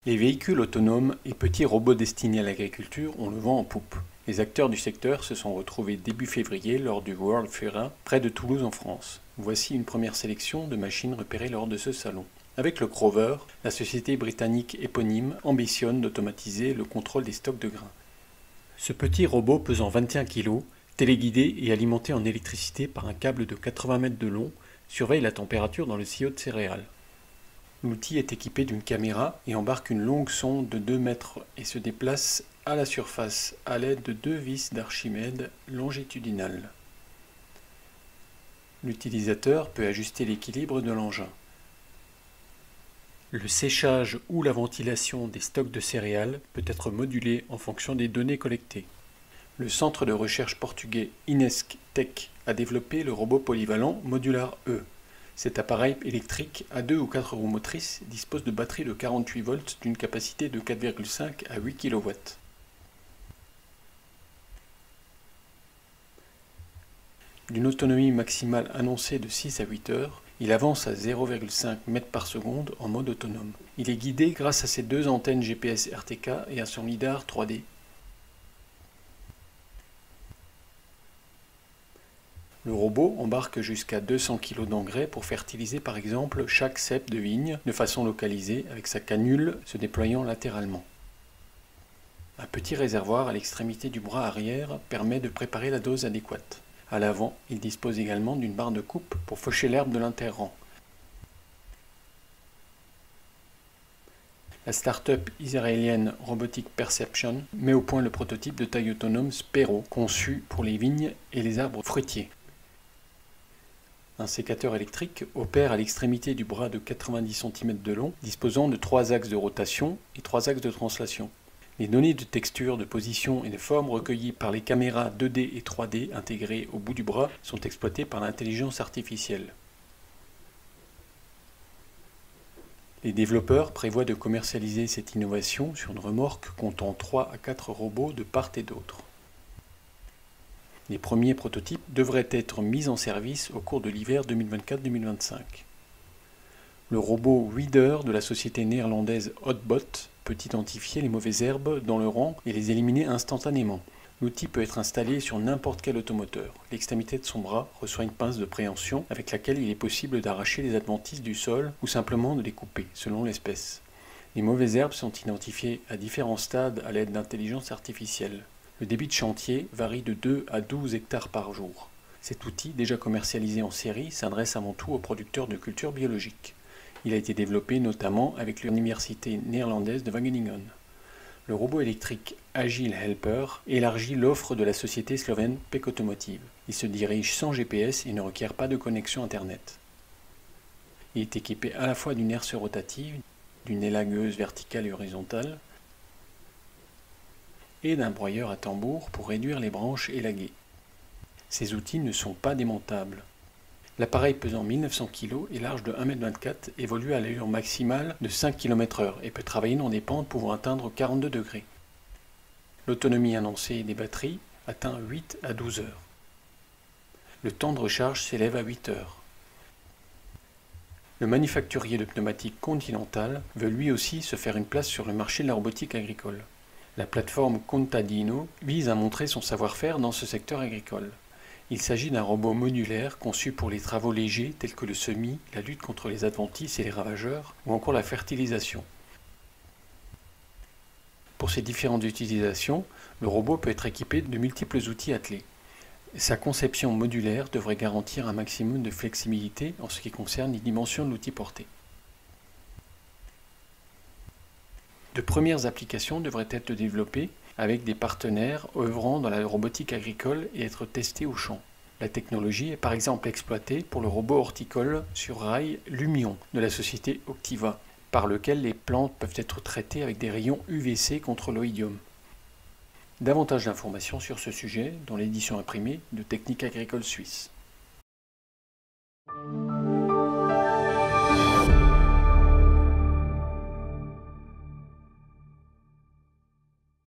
Les véhicules autonomes et petits robots destinés à l'agriculture ont le vent en poupe. Les acteurs du secteur se sont retrouvés début février lors du World Fair près de Toulouse en France. Voici une première sélection de machines repérées lors de ce salon. Avec le Crover, la société britannique éponyme ambitionne d'automatiser le contrôle des stocks de grains. Ce petit robot pesant 21 kg, téléguidé et alimenté en électricité par un câble de 80 mètres de long, surveille la température dans le silo de céréales. L'outil est équipé d'une caméra et embarque une longue sonde de 2 mètres et se déplace à la surface à l'aide de 2 vis d'Archimède longitudinales. L'utilisateur peut ajuster l'équilibre de l'engin. Le séchage ou la ventilation des stocks de céréales peut être modulé en fonction des données collectées. Le centre de recherche portugais Inesc Tech a développé le robot polyvalent Modular E. Cet appareil électrique à 2 ou 4 roues motrices dispose de batteries de 48 volts d'une capacité de 4,5 à 8 kW. D'une autonomie maximale annoncée de 6 à 8 heures, il avance à 0,5 m par seconde en mode autonome. Il est guidé grâce à ses 2 antennes GPS RTK et à son lidar 3D. Le robot embarque jusqu'à 200 kg d'engrais pour fertiliser par exemple chaque cep de vigne de façon localisée avec sa canule se déployant latéralement. Un petit réservoir à l'extrémité du bras arrière permet de préparer la dose adéquate. À l'avant, il dispose également d'une barre de coupe pour faucher l'herbe de l'interrang. La start-up israélienne Robotic Perception met au point le prototype de taille autonome Spero, conçu pour les vignes et les arbres fruitiers. Un sécateur électrique opère à l'extrémité du bras de 90 cm de long, disposant de 3 axes de rotation et 3 axes de translation. Les données de texture, de position et de forme recueillies par les caméras 2D et 3D intégrées au bout du bras sont exploitées par l'intelligence artificielle. Les développeurs prévoient de commercialiser cette innovation sur une remorque comptant 3 à 4 robots de part et d'autre. Les premiers prototypes devraient être mis en service au cours de l'hiver 2024-2025. Le robot Weeder de la société néerlandaise Hotbot peut identifier les mauvaises herbes dans le rang et les éliminer instantanément. L'outil peut être installé sur n'importe quel automoteur. L'extrémité de son bras reçoit une pince de préhension avec laquelle il est possible d'arracher les adventices du sol ou simplement de les couper, selon l'espèce. Les mauvaises herbes sont identifiées à différents stades à l'aide d'intelligence artificielle. Le débit de chantier varie de 2 à 12 hectares par jour. Cet outil, déjà commercialisé en série, s'adresse avant tout aux producteurs de cultures biologiques. Il a été développé notamment avec l'université néerlandaise de Wageningen. Le robot électrique Agile Helper élargit l'offre de la société slovène PEC Automotive. Il se dirige sans GPS et ne requiert pas de connexion Internet. Il est équipé à la fois d'une herse rotative, d'une élagueuse verticale et horizontale, et d'un broyeur à tambour pour réduire les branches élaguées. Ces outils ne sont pas démontables. L'appareil pesant 1900 kg et large de 1,24 m évolue à l'allure maximale de 5 km/h et peut travailler dans des pentes pouvant atteindre 42 degrés. L'autonomie annoncée des batteries atteint 8 à 12 heures. Le temps de recharge s'élève à 8 heures. Le manufacturier de pneumatiques Continental veut lui aussi se faire une place sur le marché de la robotique agricole. La plateforme Contadino vise à montrer son savoir-faire dans ce secteur agricole. Il s'agit d'un robot modulaire conçu pour les travaux légers tels que le semis, la lutte contre les adventices et les ravageurs, ou encore la fertilisation. Pour ces différentes utilisations, le robot peut être équipé de multiples outils attelés. Sa conception modulaire devrait garantir un maximum de flexibilité en ce qui concerne les dimensions de l'outil porté. De premières applications devraient être développées avec des partenaires œuvrant dans la robotique agricole et être testées au champ. La technologie est par exemple exploitée pour le robot horticole sur rail Lumion de la société Octiva, par lequel les plantes peuvent être traitées avec des rayons UVC contre l'oïdium. Davantage d'informations sur ce sujet dans l'édition imprimée de Technique agricole suisse.